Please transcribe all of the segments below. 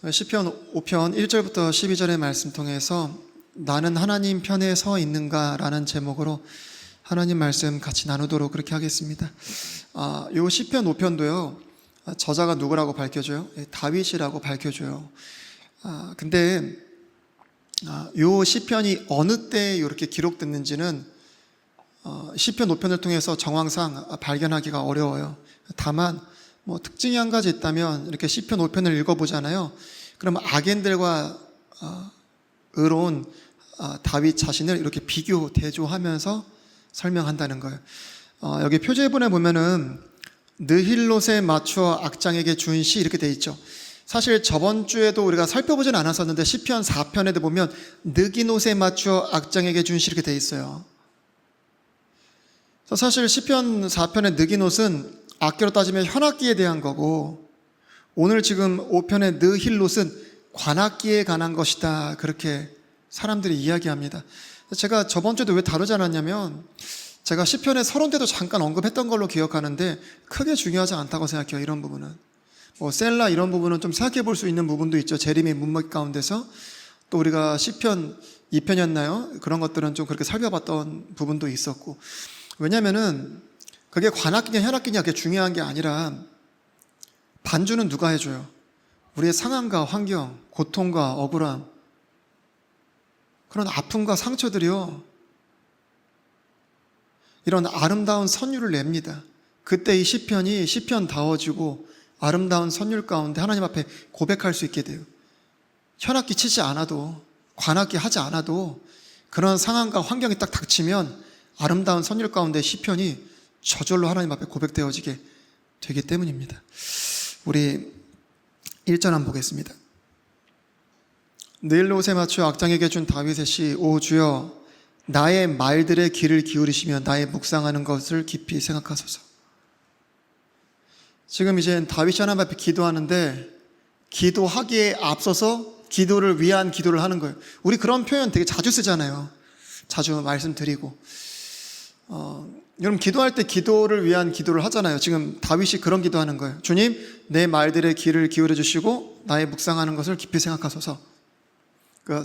시편 5편 1절부터 12절의 말씀 통해서 나는 하나님 편에 서 있는가 라는 제목으로 하나님 말씀 같이 나누도록 그렇게 하겠습니다. 요 시편 5편도요 저자가 누구라고 밝혀줘요? 다윗이라고 밝혀줘요. 근데 요 시편이 어느 때 이렇게 기록됐는지는 시편 5편을 통해서 정황상 발견하기가 어려워요. 다만 특징이 한 가지 있다면, 이렇게 시편 5편을 읽어보잖아요. 그러면 악인들과 의로운 다윗 자신을 이렇게 비교, 대조하면서 설명한다는 거예요. 여기 표제본에 보면은 느힐롯에 맞추어 악장에게 준 시 이렇게 돼 있죠. 사실 저번 주에도 우리가 살펴보진 않았었는데 시편 4편에도 보면 느기노스에 맞추어 악장에게 준 시 이렇게 돼 있어요. 사실 시편 4편의 느기노스는 악기로 따지면 현악기에 대한 거고, 오늘 지금 5편의 느힐롯은 관악기에 관한 것이다, 그렇게 사람들이 이야기합니다. 제가 저번 주에도 왜 다루지 않았냐면, 제가 시편의 서론 때도 잠깐 언급했던 걸로 기억하는데 크게 중요하지 않다고 생각해요. 이런 부분은 셀라 이런 부분은 좀 생각해 볼 수 있는 부분도 있죠. 제림의 문맥 가운데서. 또 우리가 시편 2편이었나요? 그런 것들은 좀 그렇게 살펴봤던 부분도 있었고, 왜냐면은 그게 관악기냐 현악기냐 그게 중요한 게 아니라, 반주는 누가 해줘요? 우리의 상황과 환경, 고통과 억울함, 그런 아픔과 상처들이요, 이런 아름다운 선율을 냅니다. 그때 이 시편이 시편다워지고 아름다운 선율 가운데 하나님 앞에 고백할 수 있게 돼요. 현악기 치지 않아도, 관악기 하지 않아도 그런 상황과 환경이 딱 닥치면 아름다운 선율 가운데 시편이 저절로 하나님 앞에 고백되어지게 되기 때문입니다. 우리 1절 한번 보겠습니다. 느힐롯에 맞추어 악장에게 준 다윗의 시. 오 주여, 나의 말들의 귀를 기울이시며 나의 묵상하는 것을 깊이 생각하소서. 지금 이제 다윗이 하나님 앞에 기도하는데, 기도하기에 앞서서 기도를 위한 기도를 하는 거예요. 우리 그런 표현 되게 자주 쓰잖아요. 자주 말씀드리고. 여러분 기도할 때 기도를 위한 기도를 하잖아요. 지금 다윗이 그런 기도하는 거예요. 주님, 내 말들의 귀를 기울여 주시고 나의 묵상하는 것을 깊이 생각하소서.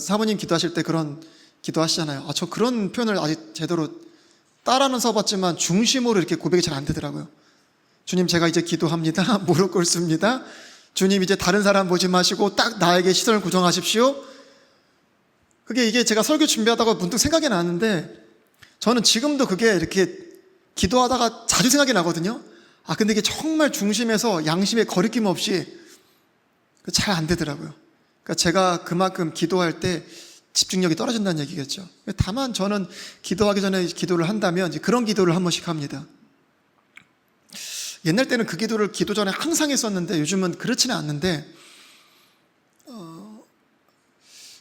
사모님 기도하실 때 그런 기도하시잖아요. 저 그런 표현을 아직 제대로 따라는 써봤지만 중심으로 이렇게 고백이 잘 안 되더라고요. 주님, 제가 이제 기도합니다. 무릎 꿇습니다. 주님, 이제 다른 사람 보지 마시고 딱 나에게 시선을 고정하십시오. 이게 제가 설교 준비하다가 문득 생각이 나는데, 저는 지금도 그게 이렇게 기도하다가 자주 생각이 나거든요. 근데 이게 정말 중심에서 양심의 거리낌 없이 잘 안 되더라고요. 그러니까 제가 그만큼 기도할 때 집중력이 떨어진다는 얘기겠죠. 다만 저는 기도하기 전에 기도를 한다면 이제 그런 기도를 한 번씩 합니다. 옛날 때는 그 기도를 기도 전에 항상 했었는데 요즘은 그렇지는 않는데,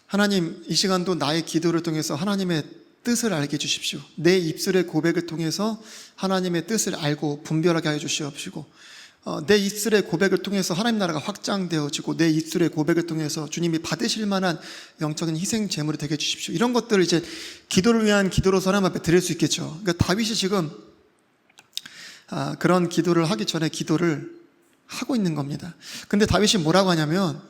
하나님, 이 시간도 나의 기도를 통해서 하나님의 뜻을 알게 해주십시오. 내 입술의 고백을 통해서 하나님의 뜻을 알고 분별하게 하여 주시옵시고, 내 입술의 고백을 통해서 하나님 나라가 확장되어지고, 내 입술의 고백을 통해서 주님이 받으실 만한 영적인 희생 제물이 되게 해주십시오. 이런 것들을 이제 기도를 위한 기도로서 하나님 앞에 드릴 수 있겠죠. 그러니까 다윗이 지금 그런 기도를 하기 전에 기도를 하고 있는 겁니다. 근데 다윗이 뭐라고 하냐면,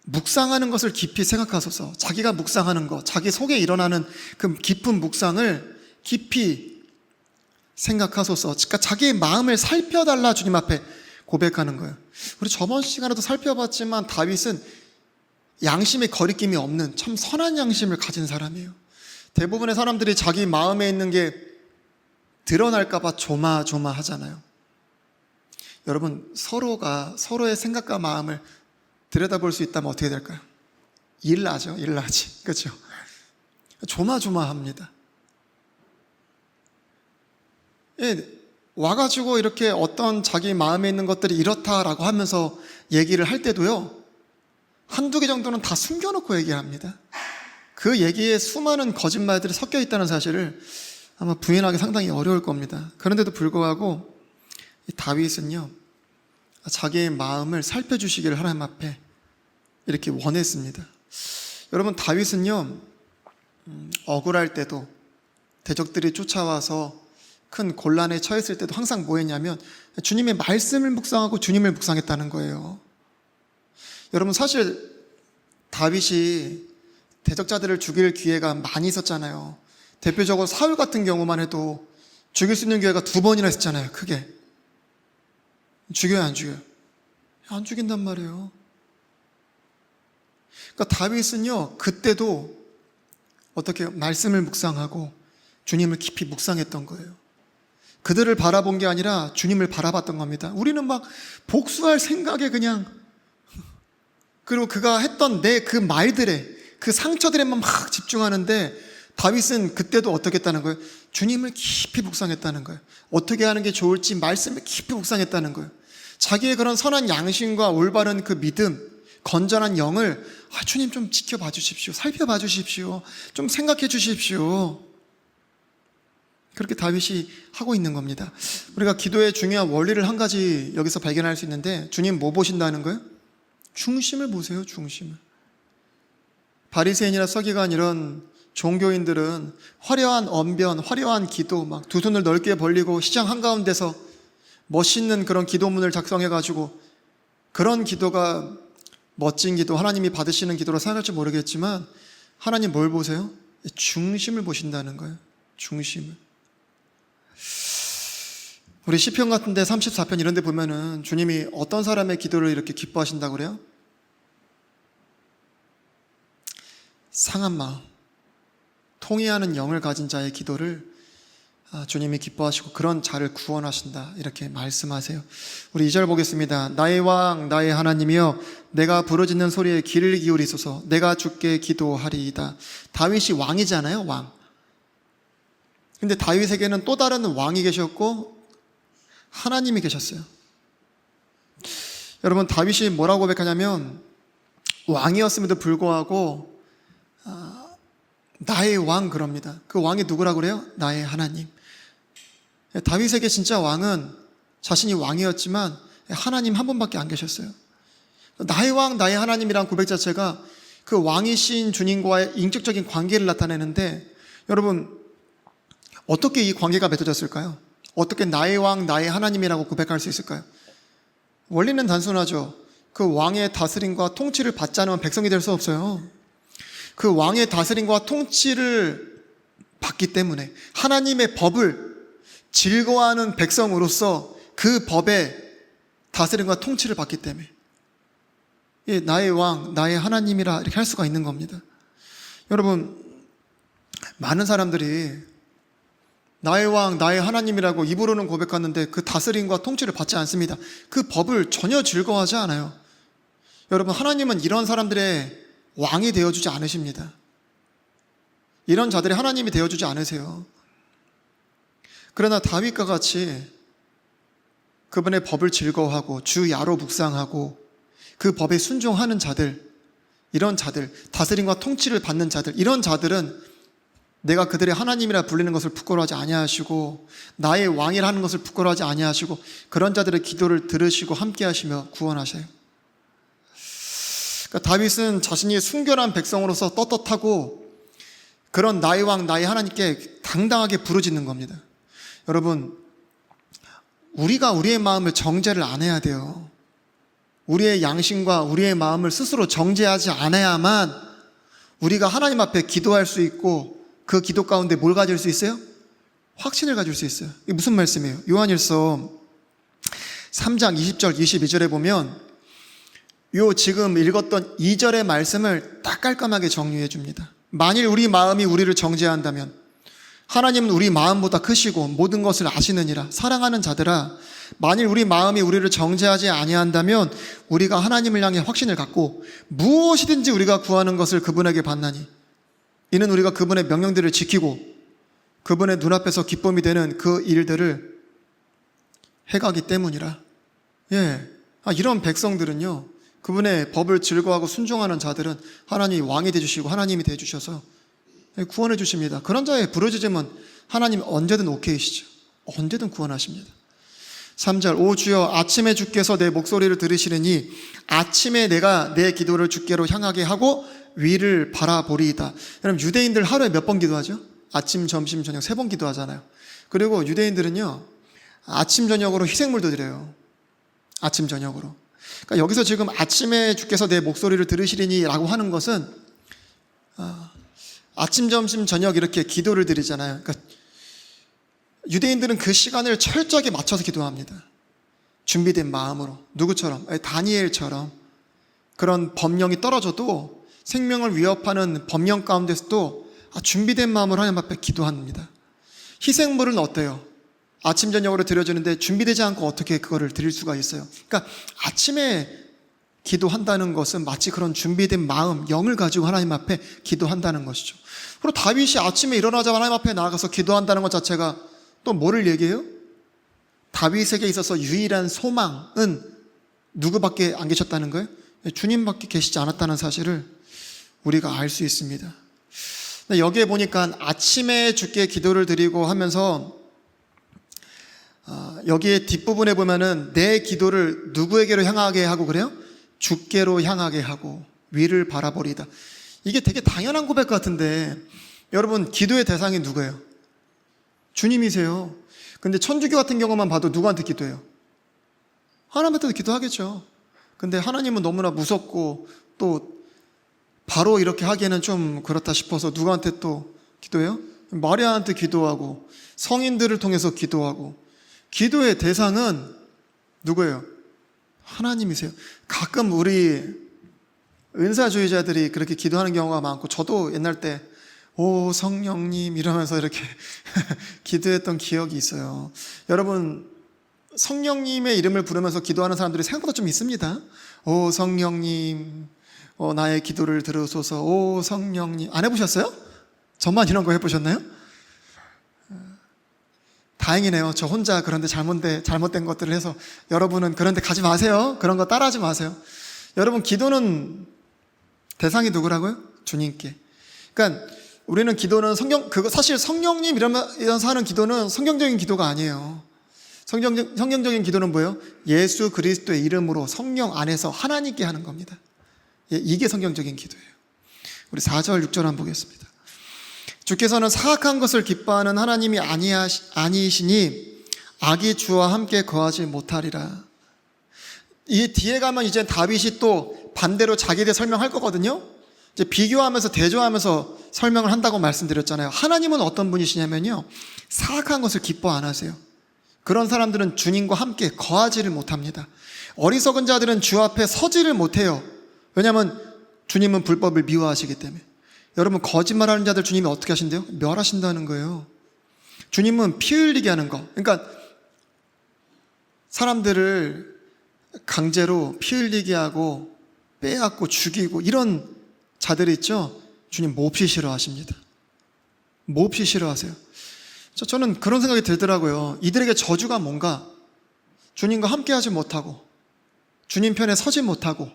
묵상하는 것을 깊이 생각하소서. 자기가 묵상하는 것, 자기 속에 일어나는 그 깊은 묵상을 깊이 생각하소서. 그러니까 자기의 마음을 살펴달라 주님 앞에 고백하는 거예요. 우리 저번 시간에도 살펴봤지만 다윗은 양심의 거리낌이 없는 참 선한 양심을 가진 사람이에요. 대부분의 사람들이 자기 마음에 있는 게 드러날까봐 조마조마하잖아요. 여러분, 서로가 서로의 생각과 마음을 들여다볼 수 있다면 어떻게 될까요? 일나죠. 일나지. 그렇죠? 조마조마합니다. 와가지고 이렇게 어떤 자기 마음에 있는 것들이 이렇다라고 하면서 얘기를 할 때도요, 한두 개 정도는 다 숨겨놓고 얘기합니다. 그 얘기에 수많은 거짓말들이 섞여 있다는 사실을 아마 부인하기 상당히 어려울 겁니다. 그런데도 불구하고 이 다윗은요, 자기의 마음을 살펴주시기를 하나님 앞에 이렇게 원했습니다. 여러분, 다윗은요, 억울할 때도, 대적들이 쫓아와서 큰 곤란에 처했을 때도 항상 뭐 했냐면 주님의 말씀을 묵상하고 주님을 묵상했다는 거예요. 여러분 사실 다윗이 대적자들을 죽일 기회가 많이 있었잖아요. 대표적으로 사울 같은 경우만 해도 죽일 수 있는 기회가 2번이나 있었잖아요. 크게. 죽여요, 안 죽여요? 안 죽인단 말이에요. 그러니까 다윗은요, 그때도 어떻게 말씀을 묵상하고 주님을 깊이 묵상했던 거예요. 그들을 바라본 게 아니라 주님을 바라봤던 겁니다. 우리는 막 복수할 생각에 그냥, 그리고 그가 했던 내 그 말들에, 그 상처들에만 막 집중하는데, 다윗은 그때도 어떻게 했다는 거예요? 주님을 깊이 묵상했다는 거예요. 어떻게 하는 게 좋을지 말씀을 깊이 묵상했다는 거예요. 자기의 그런 선한 양심과 올바른 그 믿음, 건전한 영을 주님 좀 지켜봐 주십시오. 살펴봐 주십시오. 좀 생각해 주십시오. 그렇게 다윗이 하고 있는 겁니다. 우리가 기도의 중요한 원리를 한 가지 여기서 발견할 수 있는데, 주님 뭐 보신다는 거예요? 중심을 보세요. 중심을. 바리새인이나 서기관 이런 종교인들은 화려한 언변, 화려한 기도, 막 두 손을 넓게 벌리고 시장 한가운데서 멋있는 그런 기도문을 작성해가지고, 그런 기도가 멋진 기도, 하나님이 받으시는 기도로 생각할지 모르겠지만, 하나님 뭘 보세요? 중심을 보신다는 거예요. 중심을. 우리 시편 같은데 34편 이런 데 보면은 주님이 어떤 사람의 기도를 이렇게 기뻐하신다고 그래요? 상한 마음, 통회하는 영을 가진 자의 기도를 주님이 기뻐하시고 그런 자를 구원하신다, 이렇게 말씀하세요. 우리 2절 보겠습니다. 나의 왕 나의 하나님이여, 내가 부르짖는 소리에 귀를 기울이소서. 내가 주께 기도하리이다. 다윗이 왕이잖아요, 왕. 근데 다윗에게는 또 다른 왕이 계셨고 하나님이 계셨어요. 여러분, 다윗이 뭐라고 고백하냐면, 왕이었음에도 불구하고 나의 왕 그럽니다. 그 왕이 누구라고 그래요? 나의 하나님. 다윗에게 진짜 왕은 자신이 왕이었지만 하나님 한 분밖에 안 계셨어요. 나의 왕 나의 하나님이란 고백 자체가 그 왕이신 주님과의 인격적인 관계를 나타내는데, 여러분 어떻게 이 관계가 맺어졌을까요? 어떻게 나의 왕 나의 하나님이라고 고백할 수 있을까요? 원리는 단순하죠. 그 왕의 다스림과 통치를 받지 않으면 백성이 될 수 없어요. 그 왕의 다스림과 통치를 받기 때문에, 하나님의 법을 즐거워하는 백성으로서 그 법의 다스림과 통치를 받기 때문에 나의 왕 나의 하나님이라 이렇게 할 수가 있는 겁니다. 여러분, 많은 사람들이 나의 왕 나의 하나님이라고 입으로는 고백하는데 그 다스림과 통치를 받지 않습니다. 그 법을 전혀 즐거워하지 않아요. 여러분, 하나님은 이런 사람들의 왕이 되어주지 않으십니다. 이런 자들이 하나님이 되어주지 않으세요. 그러나 다윗과 같이 그분의 법을 즐거워하고 주 야로 묵상하고 그 법에 순종하는 자들, 이런 자들, 다스림과 통치를 받는 자들, 이런 자들은 내가 그들의 하나님이라 불리는 것을 부끄러워하지 아니하시고 나의 왕이라는 것을 부끄러워하지 아니하시고 그런 자들의 기도를 들으시고 함께 하시며 구원하셔요. 그러니까 다윗은 자신이 순결한 백성으로서 떳떳하고 그런 나의 왕 나의 하나님께 당당하게 부르짖는 겁니다. 여러분, 우리가 우리의 마음을 정죄를 안 해야 돼요. 우리의 양심과 우리의 마음을 스스로 정죄하지 않아야만 우리가 하나님 앞에 기도할 수 있고, 그 기도 가운데 뭘 가질 수 있어요? 확신을 가질 수 있어요. 이게 무슨 말씀이에요? 요한일서 3장 20절 22절에 보면 요 지금 읽었던 2절의 말씀을 딱 깔끔하게 정리해 줍니다. 만일 우리 마음이 우리를 정죄한다면 하나님은 우리 마음보다 크시고 모든 것을 아시느니라. 사랑하는 자들아, 만일 우리 마음이 우리를 정죄하지 아니한다면 우리가 하나님을 향해 확신을 갖고 무엇이든지 우리가 구하는 것을 그분에게 받나니 이는 우리가 그분의 명령들을 지키고 그분의 눈앞에서 기쁨이 되는 그 일들을 해가기 때문이라. 이런 백성들은요, 그분의 법을 즐거워하고 순종하는 자들은 하나님이 왕이 되주시고 하나님이 되주셔서 구원해 주십니다. 그런 자의 부르짖음은 하나님 언제든 오케이시죠. 언제든 구원하십니다. 3절, 오 주여, 아침에 주께서 내 목소리를 들으시느니 아침에 내가 내 기도를 주께로 향하게 하고 위를 바라보리이다. 여러분, 유대인들 하루에 몇 번 기도하죠? 아침, 점심, 저녁 3번 기도하잖아요. 그리고 유대인들은요, 아침, 저녁으로 희생물도 드려요. 아침, 저녁으로. 그러니까 여기서 지금 아침에 주께서 내 목소리를 들으시리니 라고 하는 것은 아침, 점심, 저녁 이렇게 기도를 드리잖아요. 그러니까 유대인들은 그 시간을 철저하게 맞춰서 기도합니다. 준비된 마음으로. 누구처럼? 다니엘처럼. 그런 법령이 떨어져도 생명을 위협하는 법령 가운데서도 준비된 마음으로 하나님 앞에 기도합니다. 희생물은 어때요? 아침 저녁으로 드려주는데 준비되지 않고 어떻게 그거를 드릴 수가 있어요? 그러니까 아침에 기도한다는 것은 마치 그런 준비된 마음, 영을 가지고 하나님 앞에 기도한다는 것이죠. 그리고 다윗이 아침에 일어나자마자 하나님 앞에 나아가서 기도한다는 것 자체가 또 뭐를 얘기해요? 다윗에게 있어서 유일한 소망은 누구밖에 안 계셨다는 거예요? 주님밖에 계시지 않았다는 사실을 우리가 알 수 있습니다. 여기에 보니까 아침에 주께 기도를 드리고 하면서 여기에 뒷부분에 보면은 내 기도를 누구에게로 향하게 하고 그래요? 주께로 향하게 하고 위를 바라보리다. 이게 되게 당연한 고백 같은데 여러분, 기도의 대상이 누구예요? 주님이세요. 근데 천주교 같은 경우만 봐도 누구한테 기도해요? 하나님한테도 기도하겠죠. 근데 하나님은 너무나 무섭고 또 바로 이렇게 하기에는 좀 그렇다 싶어서 누구한테 또 기도해요? 마리아한테 기도하고 성인들을 통해서 기도하고. 기도의 대상은 누구예요? 하나님이세요. 가끔 우리 은사주의자들이 그렇게 기도하는 경우가 많고, 저도 옛날 때 오 성령님 이러면서 이렇게 기도했던 기억이 있어요. 여러분, 성령님의 이름을 부르면서 기도하는 사람들이 생각보다 좀 있습니다. 오 성령님, 나의 기도를 들으소서. 오 성령님. 안 해보셨어요? 저만 이런 거 해보셨나요? 다행이네요. 저 혼자 그런데 잘못된 것들을 해서. 여러분은 그런데 가지 마세요. 그런 거 따라하지 마세요. 여러분, 기도는 대상이 누구라고요? 주님께. 그러니까 우리는 기도는 사실 성령님 이러면서 하는 기도는 성경적인 기도가 아니에요. 성경적인 기도는 뭐예요? 예수 그리스도의 이름으로 성령 안에서 하나님께 하는 겁니다. 이게 성경적인 기도예요. 우리 4절 6절 한번 보겠습니다. 주께서는 사악한 것을 기뻐하는 하나님이 아니시니 악이 주와 함께 거하지 못하리라. 이 뒤에 가면 이제 다윗이 또 반대로 자기에 대해 설명할 거거든요. 이제 비교하면서 대조하면서 설명을 한다고 말씀드렸잖아요. 하나님은 어떤 분이시냐면요, 사악한 것을 기뻐 안 하세요. 그런 사람들은 주님과 함께 거하지를 못합니다. 어리석은 자들은 주 앞에 서지를 못해요. 왜냐하면 주님은 불법을 미워하시기 때문에. 여러분, 거짓말하는 자들 주님이 어떻게 하신대요? 멸하신다는 거예요. 주님은 피 흘리게 하는 거. 그러니까 사람들을 강제로 피 흘리게 하고 빼앗고 죽이고 이런 자들이 있죠. 주님 몹시 싫어하십니다. 몹시 싫어하세요. 저는 그런 생각이 들더라고요. 이들에게 저주가 뭔가? 주님과 함께 하지 못하고, 주님 편에 서지 못하고,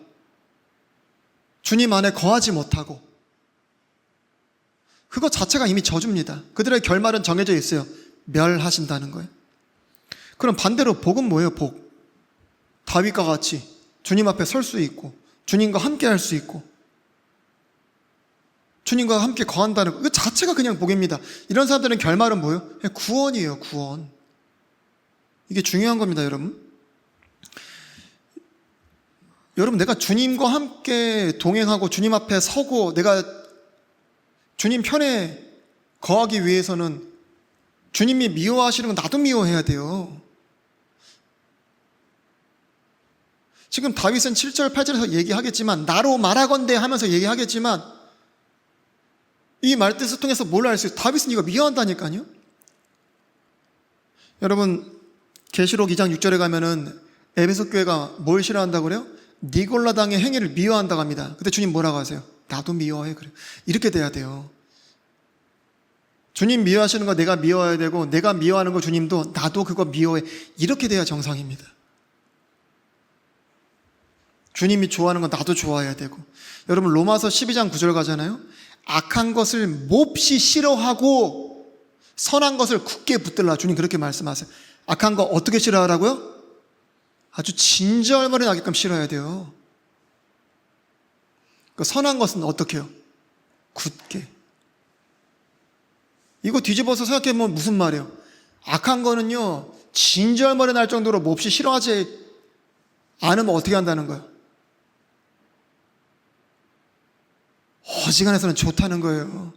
주님 안에 거하지 못하고, 그거 자체가 이미 저주입니다. 그들의 결말은 정해져 있어요. 멸하신다는 거예요. 그럼 반대로 복은 뭐예요? 복. 다윗과 같이 주님 앞에 설 수 있고, 주님과 함께 할 수 있고, 주님과 함께 거한다는 거, 그 자체가 그냥 복입니다. 이런 사람들은 결말은 뭐예요? 그냥 구원이에요. 구원. 이게 중요한 겁니다, 여러분. 여러분, 내가 주님과 함께 동행하고 주님 앞에 서고 내가 주님 편에 거하기 위해서는 주님이 미워하시는 건 나도 미워해야 돼요. 지금 다윗은 7절 8절에서 얘기하겠지만, 나로 말하건대 하면서 얘기하겠지만, 이 말뜻을 통해서 뭘 알 수 있어요? 다윗은 이거 미워한다니까요. 여러분, 계시록 2장 6절에 가면은 에베소 교회가 뭘 싫어한다고 그래요? 니골라당의 행위를 미워한다고 합니다. 그때 주님 뭐라고 하세요? 나도 미워해. 그래요. 이렇게 돼야 돼요. 주님 미워하시는 거 내가 미워해야 되고, 내가 미워하는 거 주님도 나도 그거 미워해. 이렇게 돼야 정상입니다. 주님이 좋아하는 건 나도 좋아해야 되고. 여러분, 로마서 12장 9절 가잖아요. 악한 것을 몹시 싫어하고 선한 것을 굳게 붙들라. 주님 그렇게 말씀하세요. 악한 거 어떻게 싫어하라고요? 아주 진절머리 나게끔 싫어야 돼요. 그 선한 것은 어떻게 해요? 굳게. 이거 뒤집어서 생각해보면 무슨 말이에요? 악한 거는요, 진절머리 날 정도로 몹시 싫어하지 않으면 어떻게 한다는 거예요? 어지간해서는 좋다는 거예요.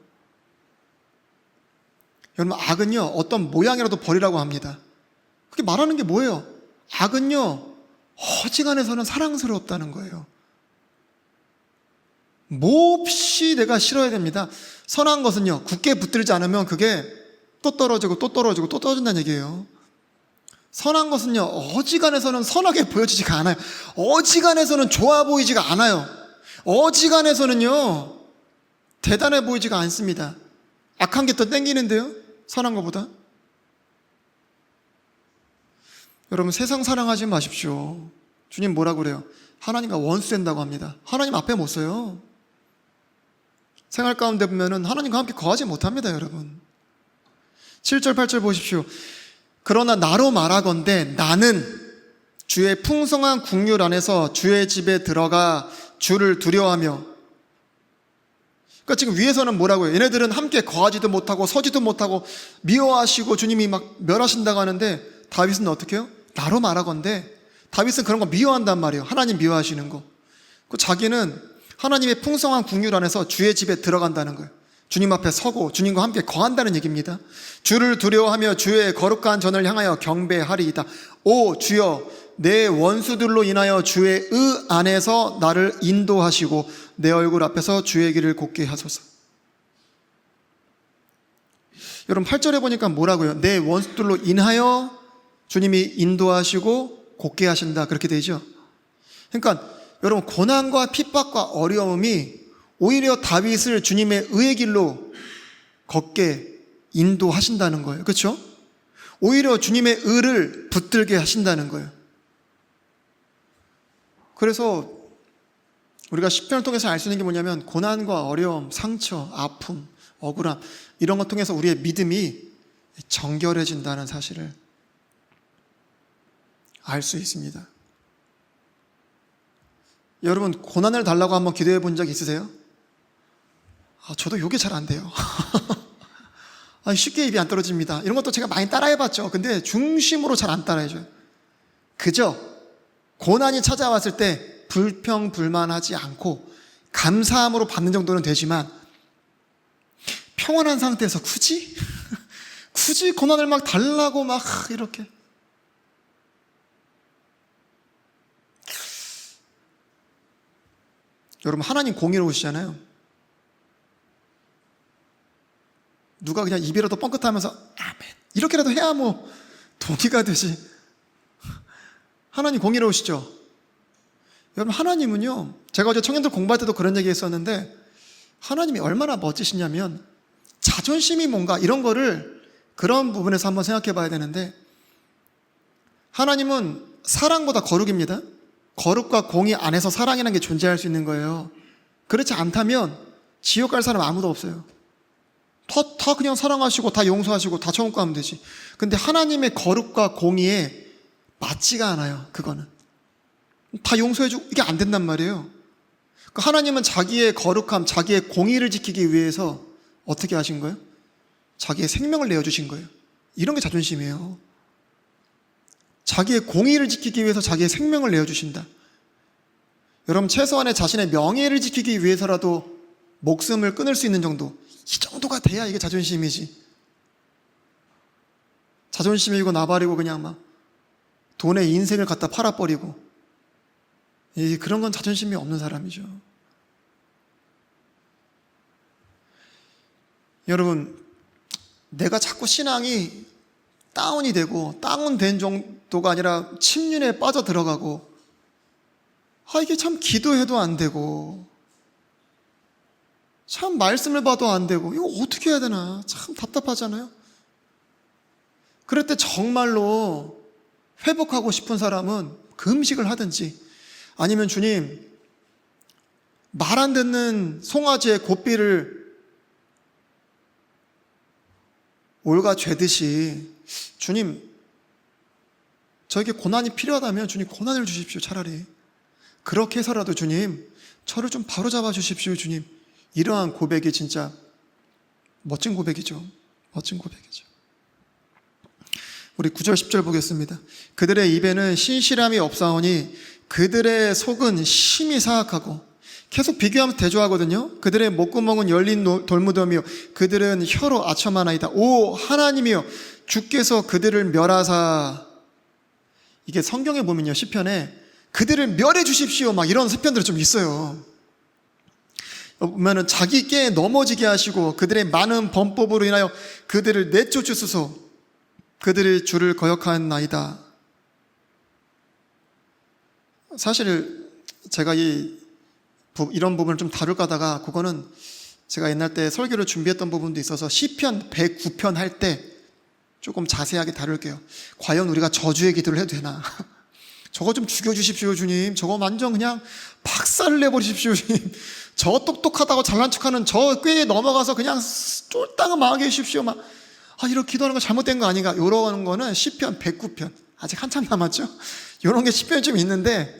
여러분, 악은요, 어떤 모양이라도 버리라고 합니다. 그게 말하는 게 뭐예요? 악은요, 어지간해서는 사랑스럽다는 거예요. 몹시 내가 싫어야 됩니다. 선한 것은요, 굳게 붙들지 않으면 그게 또 떨어지고 또 떨어지고 또 떨어진다는 얘기예요. 선한 것은요, 어지간해서는 선하게 보여지지가 않아요. 어지간해서는 좋아 보이지가 않아요. 어지간해서는요, 대단해 보이지가 않습니다. 악한 게 더 땡기는데요, 선한 것보다. 여러분, 세상 사랑하지 마십시오. 주님 뭐라고 그래요? 하나님과 원수 된다고 합니다. 하나님 앞에 못 서요. 생활 가운데 보면은 하나님과 함께 거하지 못합니다, 여러분. 7절 8절 보십시오. 그러나 나로 말하건대 나는 주의 풍성한 국률 안에서 주의 집에 들어가 주를 두려워하며. 그러니까 지금 위에서는 뭐라고요? 얘네들은 함께 거하지도 못하고 서지도 못하고 미워하시고 주님이 막 멸하신다고 하는데, 다윗은 어떻게 해요? 나로 말하건대. 다윗은 그런 거 미워한단 말이에요. 하나님 미워하시는 거. 그 자기는 하나님의 풍성한 국률 안에서 주의 집에 들어간다는 거예요. 주님 앞에 서고 주님과 함께 거한다는 얘기입니다. 주를 두려워하며 주의 거룩한 전을 향하여 경배하리이다. 오 주여, 내 원수들로 인하여 주의 의 안에서 나를 인도하시고 내 얼굴 앞에서 주의 길을 곱게 하소서. 여러분, 8절에 보니까 뭐라고요? 내 원수들로 인하여 주님이 인도하시고 곱게 하신다, 그렇게 되죠. 그러니까 여러분, 고난과 핍박과 어려움이 오히려 다윗을 주님의 의의 길로 걷게 인도하신다는 거예요. 그렇죠? 오히려 주님의 의를 붙들게 하신다는 거예요. 그래서 우리가 시편을 통해서 알 수 있는 게 뭐냐면, 고난과 어려움, 상처, 아픔, 억울함, 이런 것 통해서 우리의 믿음이 정결해진다는 사실을 알 수 있습니다. 여러분, 고난을 달라고 한번 기도해 본 적 있으세요? 저도 이게 잘 안 돼요. 쉽게 입이 안 떨어집니다. 이런 것도 제가 많이 따라해 봤죠. 근데 중심으로 잘 안 따라해줘요. 그저 고난이 찾아왔을 때 불평불만하지 않고 감사함으로 받는 정도는 되지만, 평온한 상태에서 굳이 고난을 막 달라고 막 이렇게. 여러분, 하나님 공의로우시잖아요. 누가 그냥 입이라도 뻥끗하면서 아멘 이렇게라도 해야 뭐 동의가 되지. 하나님 공의로우시죠. 여러분, 하나님은요, 제가 어제 청년들 공부할 때도 그런 얘기 했었는데, 하나님이 얼마나 멋지시냐면, 자존심이 뭔가 이런 거를 그런 부분에서 한번 생각해 봐야 되는데, 하나님은 사랑보다 거룩입니다. 거룩과 공의 안에서 사랑이라는 게 존재할 수 있는 거예요. 그렇지 않다면 지옥 갈 사람 아무도 없어요. 다 그냥 사랑하시고 다 용서하시고 다 천국 가면 되지. 근데 하나님의 거룩과 공의에 맞지가 않아요. 그거는 다 용서해주고 이게 안 된단 말이에요. 그러니까 하나님은 자기의 거룩함, 자기의 공의를 지키기 위해서 어떻게 하신 거예요? 자기의 생명을 내어주신 거예요. 이런 게 자존심이에요. 자기의 공의를 지키기 위해서 자기의 생명을 내어주신다. 여러분, 최소한의 자신의 명예를 지키기 위해서라도 목숨을 끊을 수 있는 정도, 이 정도가 돼야 이게 자존심이지. 자존심이고 나발이고 그냥 막 돈에 인생을 갖다 팔아버리고, 그런 건 자존심이 없는 사람이죠. 여러분, 내가 자꾸 신앙이 다운이 되고, 다운된 정도가 아니라 침륜에 빠져 들어가고, 이게 참 기도해도 안 되고, 참 말씀을 봐도 안 되고, 이거 어떻게 해야 되나 참 답답하잖아요. 그럴 때 정말로 회복하고 싶은 사람은 금식을 하든지, 아니면 주님, 말 안 듣는 송아지의 고삐를 올가 죄듯이, 주님, 저에게 고난이 필요하다면 주님 고난을 주십시오. 차라리 그렇게 해서라도 주님, 저를 좀 바로잡아 주십시오. 주님, 이러한 고백이 진짜 멋진 고백이죠. 멋진 고백이죠. 우리 9절 10절 보겠습니다. 그들의 입에는 신실함이 없사오니 그들의 속은 심히 사악하고, 계속 비교하면서 대조하거든요. 그들의 목구멍은 열린 돌무덤이요 그들은 혀로 아첨하나이다. 오 하나님이여, 주께서 그들을 멸하사. 이게 성경에 보면요, 시편에 그들을 멸해 주십시오 막 이런 시편들이 좀 있어요. 보면은 자기 꾀에 넘어지게 하시고 그들의 많은 범법으로 인하여 그들을 내쫓으소서. 그들의 주를 거역하나이다. 사실 제가 이런 부분을 좀 다룰까 하다가, 그거는 제가 옛날 때 설교를 준비했던 부분도 있어서 시편 109편 할 때 조금 자세하게 다룰게요. 과연 우리가 저주의 기도를 해도 되나? 저거 좀 죽여주십시오 주님. 저거 완전 그냥 박살을 내버리십시오 주님. 저 똑똑하다고 잘난 척하는 저 꾀에 넘어가서 그냥 쫄딱 망하게 해주십시오. 막 이렇게 기도하는 거 잘못된 거 아닌가? 이런 거는 시편 109편, 아직 한참 남았죠. 이런 게 시편이 좀 있는데,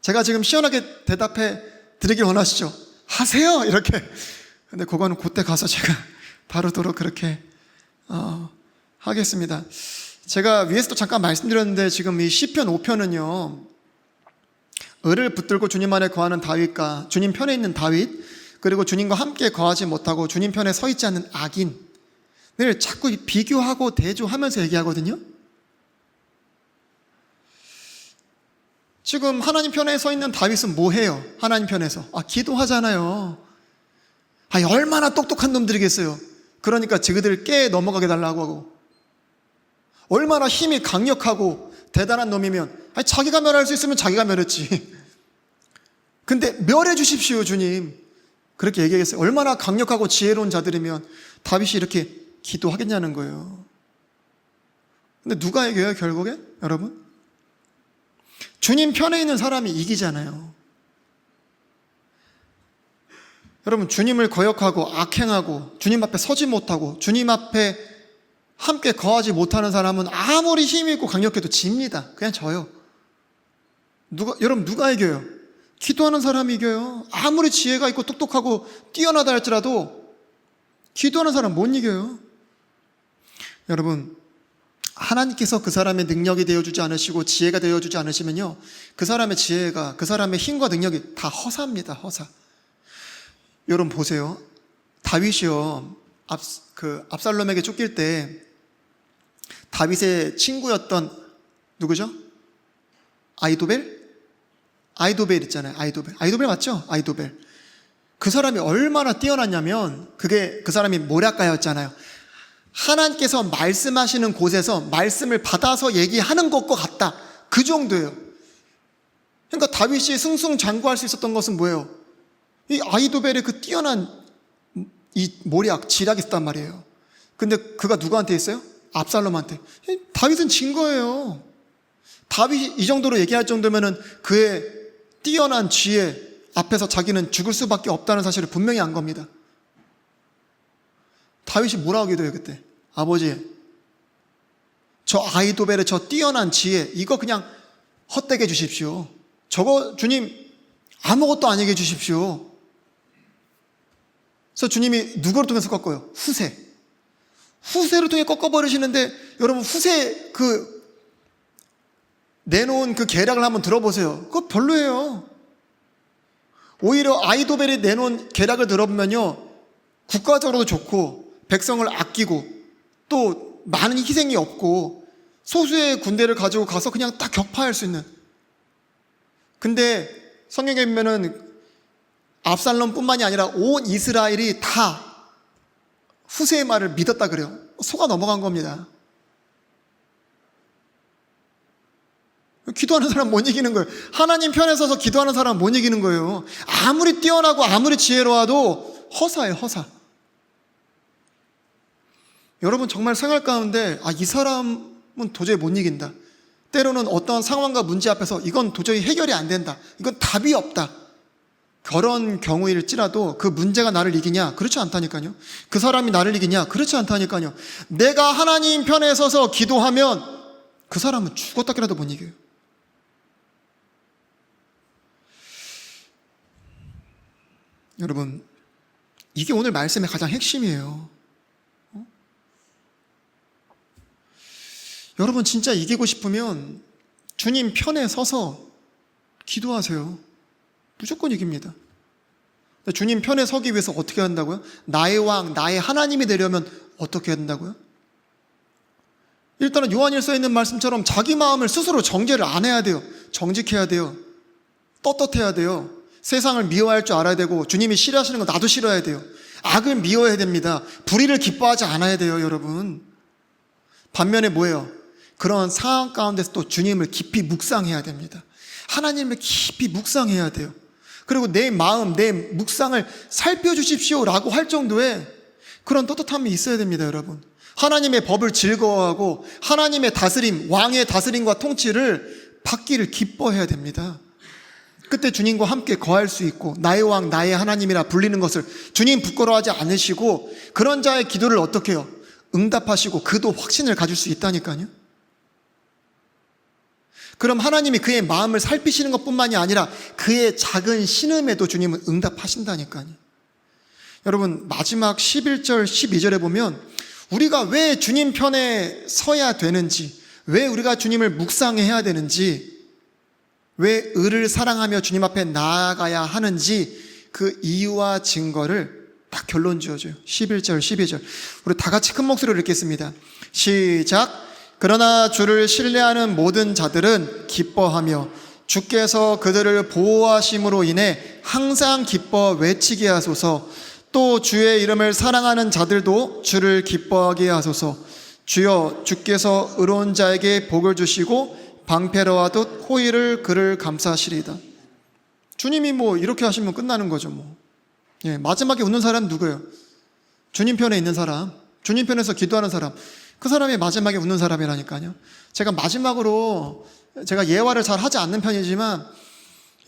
제가 지금 시원하게 대답해 드리길 원하시죠? 하세요! 이렇게. 근데 그거는 그때 가서 제가 바로도록 그렇게 하겠습니다. 제가 위에서도 잠깐 말씀드렸는데, 지금 이 시편 5편은요 을을 붙들고 주님 안에 거하는 다윗과 주님 편에 있는 다윗, 그리고 주님과 함께 거하지 못하고 주님 편에 서 있지 않는 악인을 자꾸 비교하고 대조하면서 얘기하거든요. 지금 하나님 편에 서 있는 다윗은 뭐 해요? 하나님 편에서 기도하잖아요. 얼마나 똑똑한 놈들이겠어요. 그러니까 저들을 깨 넘어가게 달라고 하고, 얼마나 힘이 강력하고 대단한 놈이면 자기가 멸할 수 있으면 자기가 멸했지. 근데 멸해 주십시오 주님, 그렇게 얘기했어요. 얼마나 강력하고 지혜로운 자들이면 다윗이 이렇게 기도하겠냐는 거예요. 근데 누가 이겨요 결국엔? 여러분, 주님 편에 있는 사람이 이기잖아요. 여러분, 주님을 거역하고 악행하고 주님 앞에 서지 못하고 주님 앞에 함께 거하지 못하는 사람은 아무리 힘이 있고 강력해도 집니다. 그냥 져요. 여러분, 누가 이겨요? 기도하는 사람이 이겨요. 아무리 지혜가 있고 똑똑하고 뛰어나다 할지라도 기도하는 사람 못 이겨요. 여러분, 하나님께서 그 사람의 능력이 되어주지 않으시고 지혜가 되어주지 않으시면요, 그 사람의 지혜가, 그 사람의 힘과 능력이 다 허사입니다. 허사. 여러분 보세요. 다윗이요, 압살롬에게 쫓길 때 다윗의 친구였던 누구죠? 아이도벨 있잖아요. 아이도벨 맞죠? 아이도벨. 그 사람이 얼마나 뛰어났냐면, 그 사람이 모략가였잖아요. 하나님께서 말씀하시는 곳에서 말씀을 받아서 얘기하는 것과 같다, 그 정도예요. 그러니까 다윗이 승승장구할 수 있었던 것은 뭐예요? 이 아이도벨의 그 뛰어난 이 모략, 지략이 있단 말이에요. 근데 그가 누구한테 있어요? 압살롬한테. 다윗은 진 거예요. 다윗이 이 정도로 얘기할 정도면은 그의 뛰어난 지혜 앞에서 자기는 죽을 수밖에 없다는 사실을 분명히 안 겁니다. 다윗이 뭐라고 기도해요 그때? 아버지, 저 아이도벨의 저 뛰어난 지혜, 이거 그냥 헛되게 해주십시오. 저거 주님 아무것도 아니게 해주십시오. 그래서 주님이 누구를 통해서 꺾어요? 후세를 통해 꺾어버리시는데, 여러분, 후세 내놓은 그 계략을 한번 들어보세요. 그거 별로예요. 오히려 아이도벨이 내놓은 계략을 들어보면요, 국가적으로도 좋고 백성을 아끼고 또 많은 희생이 없고 소수의 군대를 가지고 가서 그냥 딱 격파할 수 있는. 근데 성경에 보면은 압살롬뿐만이 아니라 온 이스라엘이 다 후세의 말을 믿었다 그래요. 속아 넘어간 겁니다. 기도하는 사람 못 이기는 거예요. 하나님 편에 서서 기도하는 사람 못 이기는 거예요. 아무리 뛰어나고 아무리 지혜로워도 허사예요, 허사. 여러분, 정말 생활 가운데 이 사람은 도저히 못 이긴다, 때로는 어떤 상황과 문제 앞에서 이건 도저히 해결이 안 된다, 이건 답이 없다, 그런 경우일지라도 그 문제가 나를 이기냐? 그렇지 않다니까요. 그 사람이 나를 이기냐? 그렇지 않다니까요. 내가 하나님 편에 서서 기도하면 그 사람은 죽었다기라도 못 이겨요. 여러분, 이게 오늘 말씀의 가장 핵심이에요. 여러분, 진짜 이기고 싶으면 주님 편에 서서 기도하세요. 무조건 이깁니다. 주님 편에 서기 위해서 어떻게 한다고요? 나의 왕, 나의 하나님이 되려면 어떻게 한다고요? 일단은 요한일서에 있는 말씀처럼 자기 마음을 스스로 정죄를 안 해야 돼요. 정직해야 돼요. 떳떳해야 돼요. 세상을 미워할 줄 알아야 되고, 주님이 싫어하시는 거 나도 싫어야 돼요. 악을 미워해야 됩니다. 불의를 기뻐하지 않아야 돼요, 여러분. 반면에 뭐예요? 그런 상황 가운데서 또 주님을 깊이 묵상해야 됩니다. 하나님을 깊이 묵상해야 돼요. 그리고 내 마음, 내 묵상을 살펴주십시오 라고 할 정도의 그런 떳떳함이 있어야 됩니다, 여러분. 하나님의 법을 즐거워하고 하나님의 다스림, 왕의 다스림과 통치를 받기를 기뻐해야 됩니다. 그때 주님과 함께 거할 수 있고 나의 왕, 나의 하나님이라 불리는 것을 주님 부끄러워하지 않으시고, 그런 자의 기도를 어떻게 해요? 응답하시고 그도 확신을 가질 수 있다니까요. 그럼 하나님이 그의 마음을 살피시는 것뿐만이 아니라 그의 작은 신음에도 주님은 응답하신다니까요. 여러분, 마지막 11절 12절에 보면 우리가 왜 주님 편에 서야 되는지, 왜 우리가 주님을 묵상해야 되는지, 왜 의를 사랑하며 주님 앞에 나아가야 하는지 그 이유와 증거를 딱 결론 지어줘요. 11절 12절 우리 다 같이 큰 목소리로 읽겠습니다. 시작. 그러나 주를 신뢰하는 모든 자들은 기뻐하며 주께서 그들을 보호하심으로 인해 항상 기뻐 외치게 하소서. 또 주의 이름을 사랑하는 자들도 주를 기뻐하게 하소서. 주여, 주께서 의로운 자에게 복을 주시고 방패로하듯 호의를 그를 감싸시리다. 주님이 뭐 이렇게 하시면 끝나는 거죠. 뭐 마지막에 웃는 사람은 누구예요? 주님 편에 있는 사람, 주님 편에서 기도하는 사람, 그 사람이 마지막에 웃는 사람이라니까요. 제가 마지막으로, 제가 예화를 잘 하지 않는 편이지만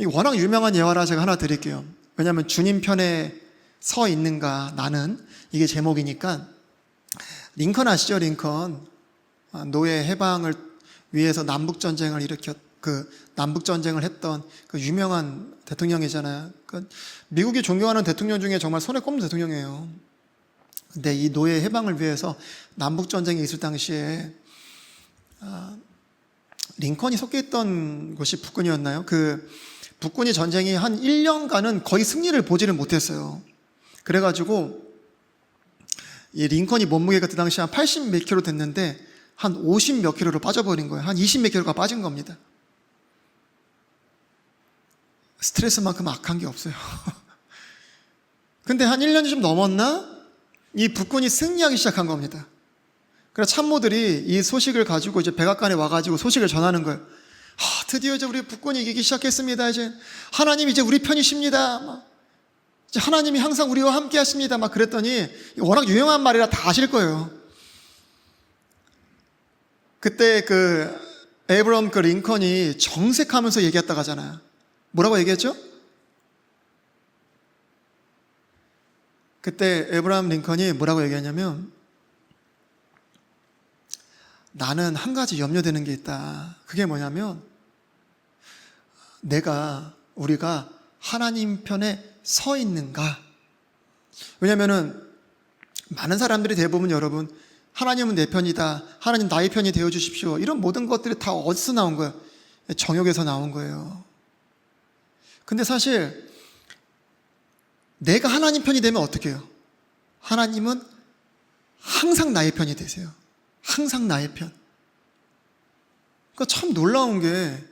워낙 유명한 예화라 제가 하나 드릴게요. 왜냐하면 주님 편에 서 있는가 나는, 이게 제목이니까. 링컨 아시죠? 링컨. 노예 해방을 위해서 남북전쟁을 남북전쟁을 했던 그 유명한 대통령이잖아요. 미국이 존경하는 대통령 중에 정말 손에 꼽는 대통령이에요. 근데 이 노예 해방을 위해서 남북전쟁이 있을 당시에 링컨이 속해 있던 곳이 북군이었나요? 그 북군이 전쟁이 한 1년간은 거의 승리를 보지를 못했어요. 그래가지고 이 링컨이 몸무게가 그 당시 한 80 몇 킬로 됐는데 한 50 몇 킬로로 빠져버린 거예요. 한 20 몇 킬로가 빠진 겁니다. 스트레스만큼 악한 게 없어요. 근데 한 1년이 좀 넘었나? 이 북군이 승리하기 시작한 겁니다. 그래서 참모들이 이 소식을 가지고 이제 백악관에 와가지고 소식을 전하는 거예요. 드디어 이제 우리 북군이 이기기 시작했습니다. 이제 하나님 이제 우리 편이십니다. 이제 하나님이 항상 우리와 함께 하십니다. 막 그랬더니, 워낙 유명한 말이라 다 아실 거예요. 그때 에이브럼 링컨이 정색하면서 얘기했다고 하잖아요. 뭐라고 얘기했죠? 그때 에이브람 링컨이 뭐라고 얘기하냐면, 나는 한 가지 염려되는 게 있다. 그게 뭐냐면, 우리가 하나님 편에 서 있는가? 왜냐면은 많은 사람들이 대부분, 여러분, 하나님은 내 편이다, 하나님 나의 편이 되어 주십시오, 이런 모든 것들이 다 어디서 나온 거예요? 정욕에서 나온 거예요. 근데 사실 내가 하나님 편이 되면 어떻게 해요? 하나님은 항상 나의 편이 되세요. 항상 나의 편. 그러니까 참 놀라운 게,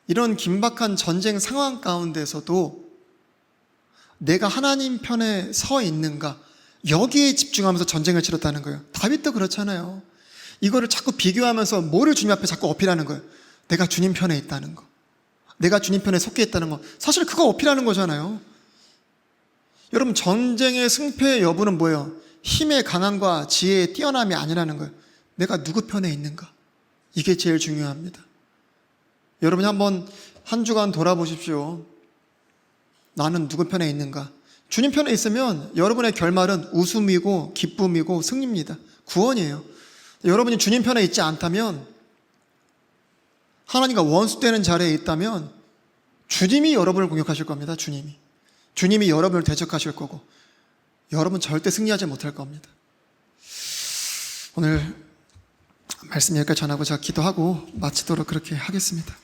이런 긴박한 전쟁 상황 가운데서도 내가 하나님 편에 서 있는가, 여기에 집중하면서 전쟁을 치렀다는 거예요. 다윗도 그렇잖아요. 이거를 자꾸 비교하면서 뭐를 주님 앞에 자꾸 어필하는 거예요? 내가 주님 편에 있다는 거, 내가 주님 편에 속해 있다는 거. 사실 그거 어필하는 거잖아요. 여러분, 전쟁의 승패의 여부는 뭐예요? 힘의 강함과 지혜의 뛰어남이 아니라는 거예요. 내가 누구 편에 있는가, 이게 제일 중요합니다. 여러분이 한번 한 주간 돌아보십시오. 나는 누구 편에 있는가? 주님 편에 있으면 여러분의 결말은 웃음이고 기쁨이고 승리입니다. 구원이에요. 여러분이 주님 편에 있지 않다면, 하나님과 원수되는 자리에 있다면 주님이 여러분을 공격하실 겁니다. 주님이 여러분을 대적하실 거고, 여러분 절대 승리하지 못할 겁니다. 오늘 말씀 여기까지 전하고 제가 기도하고 마치도록 그렇게 하겠습니다.